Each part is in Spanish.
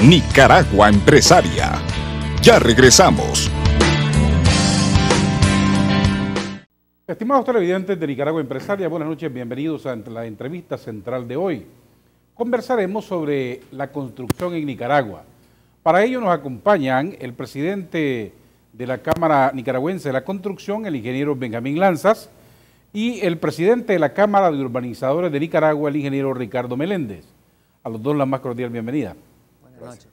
Nicaragua Empresaria. Ya regresamos. Estimados televidentes de Nicaragua Empresaria, buenas noches, bienvenidos a la entrevista central de hoy. Conversaremos sobre la construcción en Nicaragua. Para ello nos acompañan el presidente de la Cámara Nicaragüense de la Construcción, el ingeniero Benjamín Lanzas, y el presidente de la Cámara de Urbanizadores de Nicaragua, el ingeniero Ricardo Meléndez. A los dos la más cordial bienvenida. Buenas noches.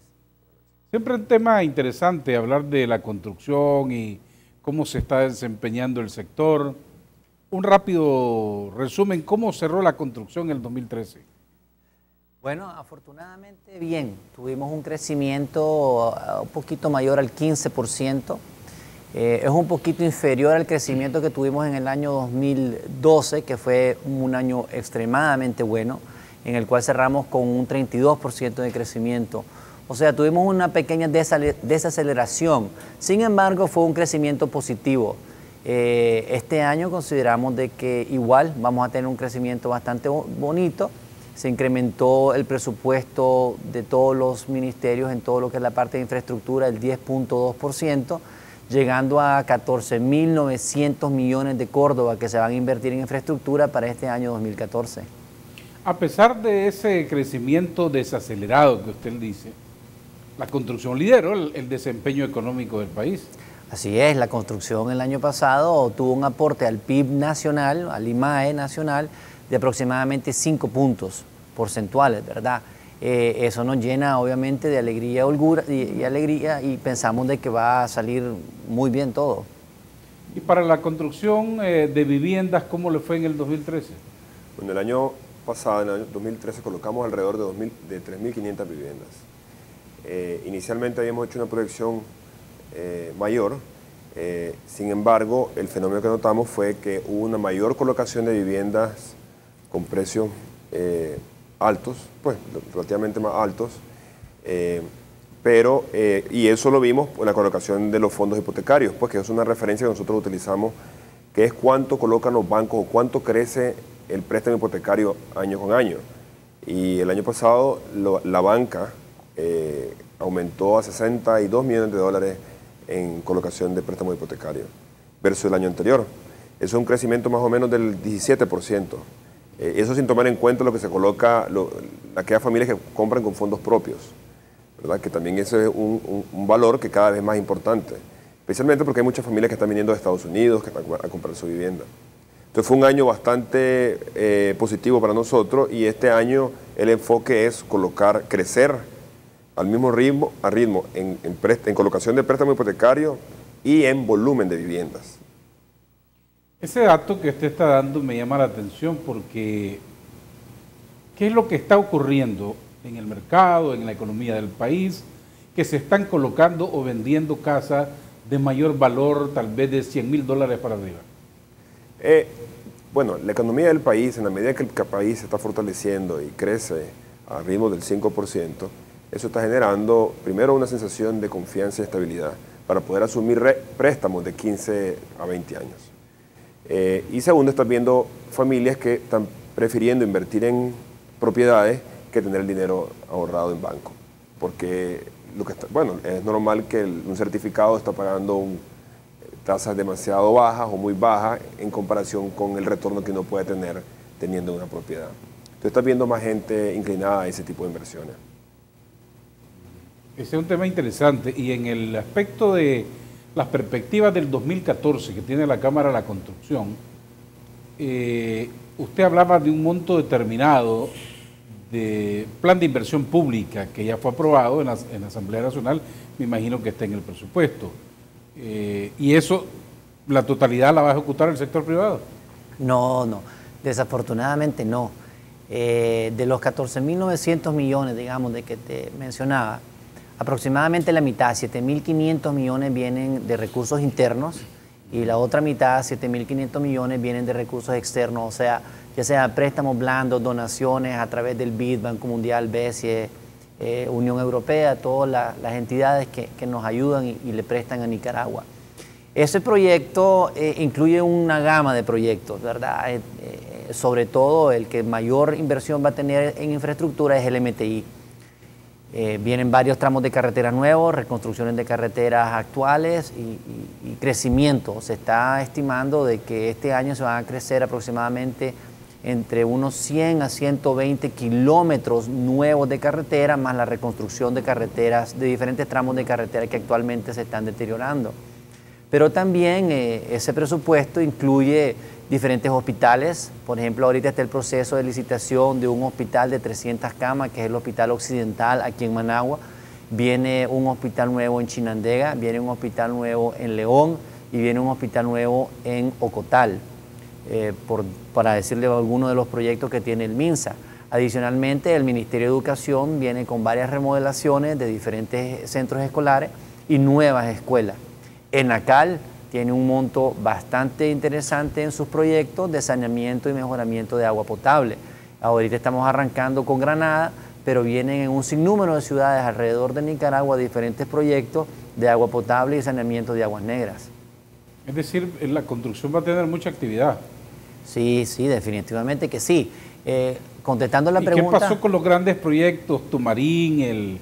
Siempre un tema interesante hablar de la construcción y cómo se está desempeñando el sector. Un rápido resumen, ¿cómo cerró la construcción en el 2013? Bueno, afortunadamente bien, tuvimos un crecimiento un poquito mayor al 15%, es un poquito inferior al crecimiento que tuvimos en el año 2012, que fue un año extremadamente bueno, en el cual cerramos con un 32% de crecimiento. O sea, tuvimos una pequeña desaceleración, sin embargo fue un crecimiento positivo. Este año consideramos de que igual vamos a tener un crecimiento bastante bonito. Se incrementó el presupuesto de todos los ministerios en todo lo que es la parte de infraestructura, el 10.2%, llegando a 14.900 millones de Córdoba que se van a invertir en infraestructura para este año 2014. A pesar de ese crecimiento desacelerado que usted dice, la construcción lideró el desempeño económico del país. Así es, la construcción el año pasado tuvo un aporte al PIB nacional, al IMAE nacional, de aproximadamente 5 puntos porcentuales, ¿verdad? Eso nos llena obviamente de alegría, holgura y alegría, y pensamos de que va a salir muy bien todo. Y para la construcción de viviendas, ¿cómo le fue en el 2013? Bueno, el año pasado, en el año 2013, colocamos alrededor de 3.500 viviendas. Inicialmente habíamos hecho una proyección mayor, sin embargo, el fenómeno que notamos fue que hubo una mayor colocación de viviendas con precios altos, pues relativamente más altos, y eso lo vimos por la colocación de los fondos hipotecarios, pues que es una referencia que nosotros utilizamos, que es cuánto colocan los bancos o cuánto crece el préstamo hipotecario año con año. Y el año pasado la banca aumentó a 62 millones de dólares en colocación de préstamo hipotecario versus el año anterior. Eso es un crecimiento más o menos del 17%. Eso sin tomar en cuenta lo que se coloca, aquellas familias que compran con fondos propios, ¿verdad? Que también ese es un valor que cada vez es más importante, especialmente porque hay muchas familias que están viniendo de Estados Unidos a comprar su vivienda. Entonces fue un año bastante positivo para nosotros, y este año el enfoque es crecer al mismo ritmo, en colocación de préstamo hipotecario y en volumen de viviendas. Ese dato que usted está dando me llama la atención porque ¿qué es lo que está ocurriendo en el mercado, en la economía del país, que se están colocando o vendiendo casas de mayor valor, tal vez de $100.000 para arriba? Bueno, la economía del país, en la medida que el país se está fortaleciendo y crece a ritmo del 5%, eso está generando, primero, una sensación de confianza y estabilidad para poder asumir préstamos de 15 a 20 años. Y segundo, estás viendo familias que están prefiriendo invertir en propiedades que tener el dinero ahorrado en banco. Porque es normal que un certificado está pagando tasas demasiado bajas o muy bajas en comparación con el retorno que uno puede tener teniendo una propiedad. Entonces estás viendo más gente inclinada a ese tipo de inversiones. Ese es un tema interesante, y en el aspecto de las perspectivas del 2014 que tiene la Cámara de la Construcción, usted hablaba de un monto determinado de plan de inversión pública que ya fue aprobado en la Asamblea Nacional, me imagino que está en el presupuesto. ¿Y eso, la totalidad la va a ejecutar el sector privado? No, desafortunadamente no. De los 14.900 millones, digamos, de que te mencionaba, aproximadamente la mitad, 7.500 millones, vienen de recursos internos, y la otra mitad, 7.500 millones, vienen de recursos externos, o sea, ya sea préstamos blandos, donaciones a través del BID, Banco Mundial, BESIE, Unión Europea, todas las entidades que nos ayudan y le prestan a Nicaragua. Ese proyecto incluye una gama de proyectos, ¿verdad? Sobre todo el que mayor inversión va a tener en infraestructura es el MTI. Vienen varios tramos de carreteras nuevos, reconstrucciones de carreteras actuales y crecimiento. Se está estimando de que este año se van a crecer aproximadamente entre unos 100 a 120 kilómetros nuevos de carretera, más la reconstrucción de carreteras, de diferentes tramos de carretera que actualmente se están deteriorando. Pero también ese presupuesto incluye diferentes hospitales. Por ejemplo, ahorita está el proceso de licitación de un hospital de 300 camas, que es el Hospital Occidental aquí en Managua. Viene un hospital nuevo en Chinandega, viene un hospital nuevo en León y viene un hospital nuevo en Ocotal. Para decirle algunos de los proyectos que tiene el MINSA. Adicionalmente, el Ministerio de Educación viene con varias remodelaciones de diferentes centros escolares y nuevas escuelas. ENACAL tiene un monto bastante interesante en sus proyectos de saneamiento y mejoramiento de agua potable. Ahorita estamos arrancando con Granada, pero vienen en un sinnúmero de ciudades alrededor de Nicaragua diferentes proyectos de agua potable y saneamiento de aguas negras. Es decir, la construcción va a tener mucha actividad. Sí, sí, definitivamente que sí. Contestando la ¿Y pregunta... qué pasó con los grandes proyectos, Tumarín,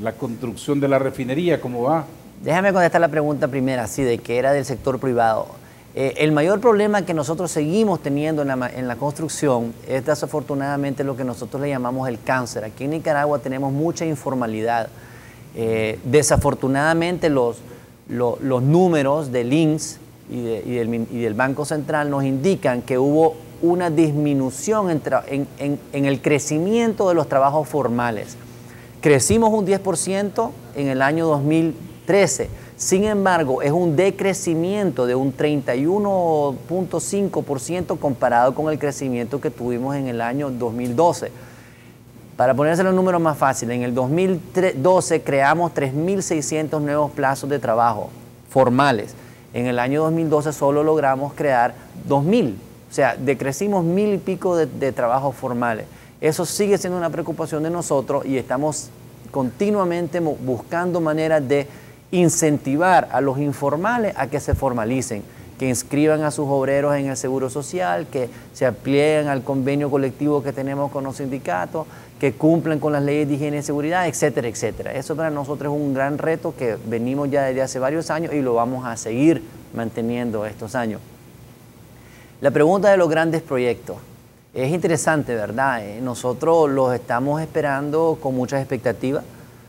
la construcción de la refinería, cómo va? Déjame contestar la pregunta primera, sí, de que era del sector privado. El mayor problema que nosotros seguimos teniendo en la construcción es desafortunadamente lo que nosotros le llamamos el cáncer. Aquí en Nicaragua tenemos mucha informalidad. Desafortunadamente los números del INS y del Banco Central nos indican que hubo una disminución en el crecimiento de los trabajos formales. Crecimos un 10% en el año 2013, sin embargo es un decrecimiento de un 31.5% comparado con el crecimiento que tuvimos en el año 2012. Para ponerse los números más fáciles, en el 2012 creamos 3.600 nuevos plazos de trabajo formales. En el año 2012 solo logramos crear 2.000, o sea, decrecimos 1.000 y pico de trabajos formales. Eso sigue siendo una preocupación de nosotros y estamos continuamente buscando maneras de incentivar a los informales a que se formalicen, que inscriban a sus obreros en el Seguro Social, que se apliquen al convenio colectivo que tenemos con los sindicatos, que cumplan con las leyes de higiene y seguridad, etcétera, etcétera. Eso para nosotros es un gran reto que venimos ya desde hace varios años y lo vamos a seguir manteniendo estos años. La pregunta de los grandes proyectos es interesante, ¿verdad? Nosotros los estamos esperando con muchas expectativas.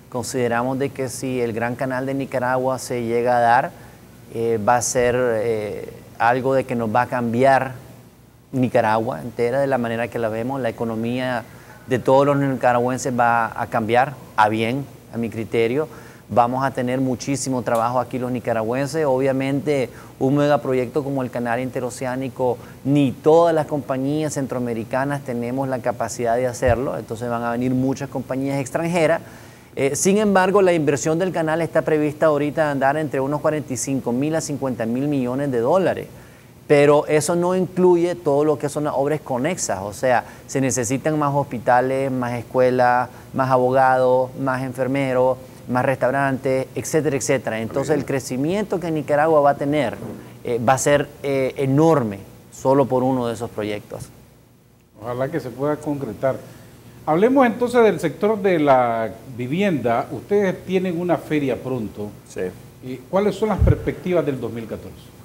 Consideramos de que si el Gran Canal de Nicaragua se llega a dar, va a ser algo de que nos va a cambiar Nicaragua entera de la manera que la vemos. La economía de todos los nicaragüenses va a cambiar a bien, a mi criterio. Vamos a tener muchísimo trabajo aquí los nicaragüenses. Obviamente un megaproyecto como el Canal Interoceánico, ni todas las compañías centroamericanas tenemos la capacidad de hacerlo, entonces van a venir muchas compañías extranjeras. Sin embargo, la inversión del canal está prevista ahorita andar entre unos 45.000 a 50.000 millones de dólares. Pero eso no incluye todo lo que son las obras conexas, o sea, se necesitan más hospitales, más escuelas, más abogados, más enfermeros, más restaurantes, etcétera, etcétera. Entonces el crecimiento que Nicaragua va a tener va a ser enorme solo por uno de esos proyectos. Ojalá que se pueda concretar. Hablemos entonces del sector de la vivienda. Ustedes tienen una feria pronto. Sí. ¿Cuáles son las perspectivas del 2014?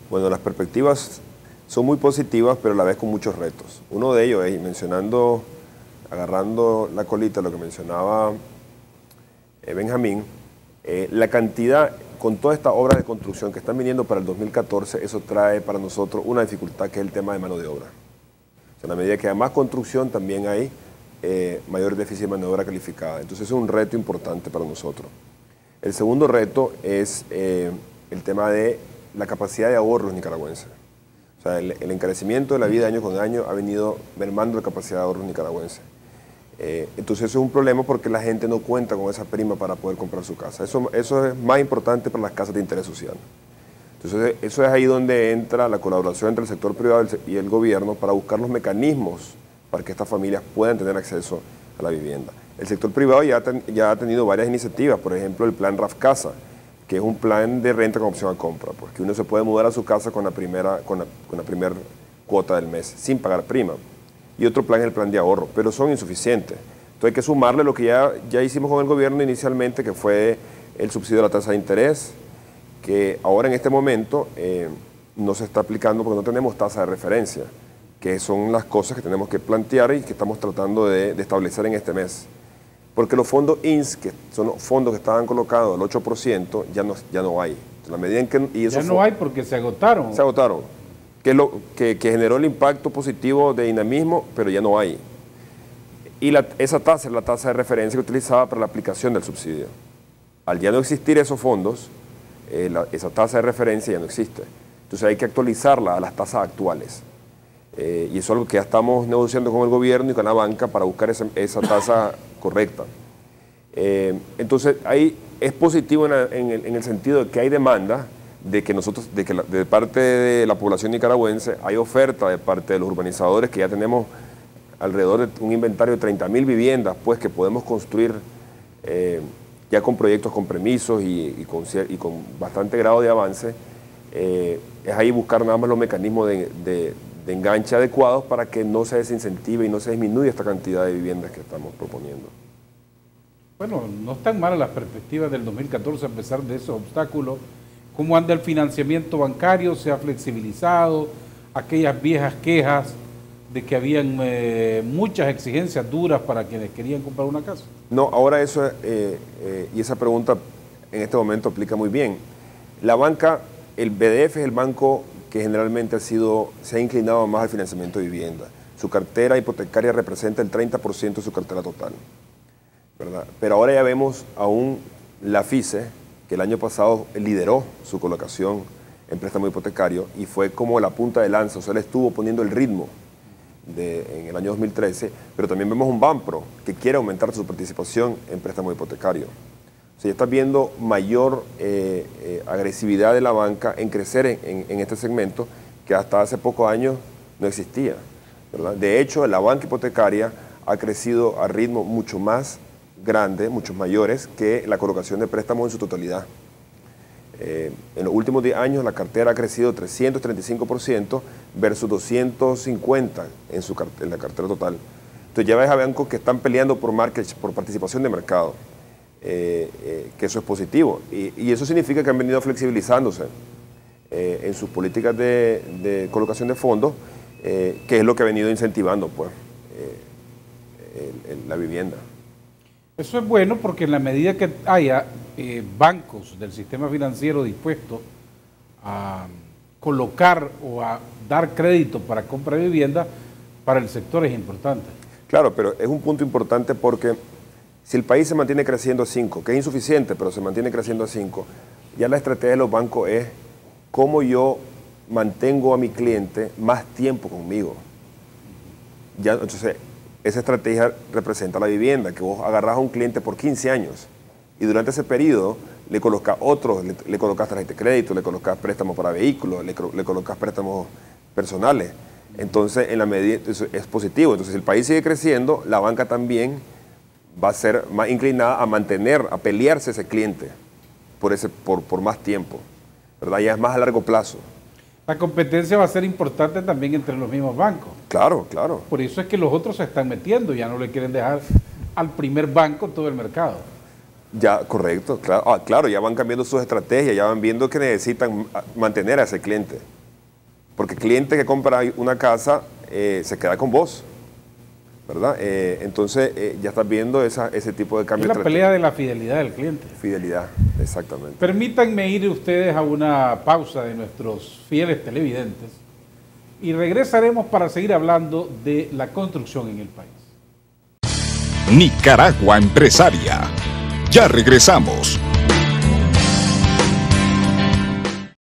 Bueno, las perspectivas son muy positivas, pero a la vez con muchos retos. Uno de ellos es, agarrando la colita, lo que mencionaba Benjamín, la cantidad, con todas estas obras de construcción que están viniendo para el 2014, eso trae para nosotros una dificultad que es el tema de mano de obra. O sea, a la medida que hay más construcción, también hay mayor déficit de mano de obra calificada. Entonces, eso es un reto importante para nosotros. El segundo reto es el tema de la capacidad de ahorros nicaragüenses. O sea, el encarecimiento de la vida año con año ha venido mermando la capacidad de ahorros nicaragüenses. Entonces eso es un problema porque la gente no cuenta con esa prima para poder comprar su casa. Eso es más importante para las casas de interés social. Entonces eso es ahí donde entra la colaboración entre el sector privado y el gobierno para buscar los mecanismos para que estas familias puedan tener acceso a la vivienda. El sector privado ya ha tenido varias iniciativas, por ejemplo el plan RAF Casa, que es un plan de renta con opción a compra, porque uno se puede mudar a su casa con la primera cuota del mes sin pagar prima. Y otro plan es el plan de ahorro, pero son insuficientes. Entonces hay que sumarle lo que ya hicimos con el gobierno inicialmente, que fue el subsidio de la tasa de interés, que ahora en este momento no se está aplicando porque no tenemos tasa de referencia, que son las cosas que tenemos que plantear y que estamos tratando de establecer en este mes. Porque los fondos INS, que son los fondos que estaban colocados al 8%, ya no hay. En la medida en que, y ya no hay porque se agotaron. Se agotaron, que es lo que generó el impacto positivo de dinamismo, pero ya no hay. Y esa tasa es la tasa de referencia que utilizaba para la aplicación del subsidio. Al ya no existir esos fondos, esa tasa de referencia ya no existe. Entonces hay que actualizarla a las tasas actuales. Y eso es algo que ya estamos negociando con el gobierno y con la banca para buscar esa tasa correcta. Entonces ahí es positivo en el sentido de que hay demanda, de que de parte de la población nicaragüense hay oferta de parte de los urbanizadores, que ya tenemos alrededor de un inventario de 30.000 viviendas, pues que podemos construir ya con proyectos con permisos y con bastante grado de avance. Es ahí buscar nada más los mecanismos de enganche adecuados para que no se desincentive y no se disminuya esta cantidad de viviendas que estamos proponiendo. Bueno, no están malas las perspectivas del 2014 a pesar de esos obstáculos. ¿Cómo anda el financiamiento bancario? ¿Se ha flexibilizado? Aquellas viejas quejas de que habían muchas exigencias duras para quienes querían comprar una casa. No, ahora eso, y esa pregunta en este momento aplica muy bien. La banca, el BDF es el banco que generalmente se ha inclinado más al financiamiento de vivienda. Su cartera hipotecaria representa el 30% de su cartera total, ¿verdad? Pero ahora ya vemos aún la FICE, que el año pasado lideró su colocación en préstamo hipotecario y fue como la punta de lanza, o sea, le estuvo poniendo el ritmo en el año 2013, pero también vemos un Banpro que quiere aumentar su participación en préstamo hipotecario. O sea, ya está viendo mayor agresividad de la banca en crecer en este segmento que hasta hace pocos años no existía, ¿verdad? De hecho, la banca hipotecaria ha crecido a ritmo mucho más grande, muchos mayores, que la colocación de préstamos en su totalidad. En los últimos 10 años la cartera ha crecido 335% versus 250% en la cartera total. Entonces ya ves a bancos que están peleando por participación de mercado, que eso es positivo. Y eso significa que han venido flexibilizándose en sus políticas de colocación de fondos, que es lo que ha venido incentivando pues, la vivienda. Eso es bueno porque en la medida que haya bancos del sistema financiero dispuestos a colocar o a dar crédito para compra de vivienda, para el sector es importante. Claro, pero es un punto importante porque si el país se mantiene creciendo a 5, que es insuficiente, pero se mantiene creciendo a 5, ya la estrategia de los bancos es cómo yo mantengo a mi cliente más tiempo conmigo. Ya, entonces, esa estrategia representa la vivienda, que vos agarrás a un cliente por 15 años y durante ese periodo le colocas otros, le colocas tarjeta de crédito, le colocas préstamos para vehículos, le colocas préstamos personales. Entonces, en la medida, es positivo. Entonces, si el país sigue creciendo, la banca también va a ser más inclinada a pelearse ese cliente por más tiempo, ¿verdad? Ya es más a largo plazo. La competencia va a ser importante también entre los mismos bancos. Claro, claro. Por eso es que los otros se están metiendo, ya no le quieren dejar al primer banco todo el mercado. Ya, correcto, claro. Claro, ya van cambiando sus estrategias, ya van viendo que necesitan mantener a ese cliente. Porque el cliente que compra una casa se queda con vos, ¿verdad? Entonces ya estás viendo ese tipo de cambio. Es la pelea de la fidelidad del cliente. Fidelidad, exactamente. Permítanme ir ustedes a una pausa de nuestros fieles televidentes y regresaremos para seguir hablando de la construcción en el país. Nicaragua Empresaria. Ya regresamos.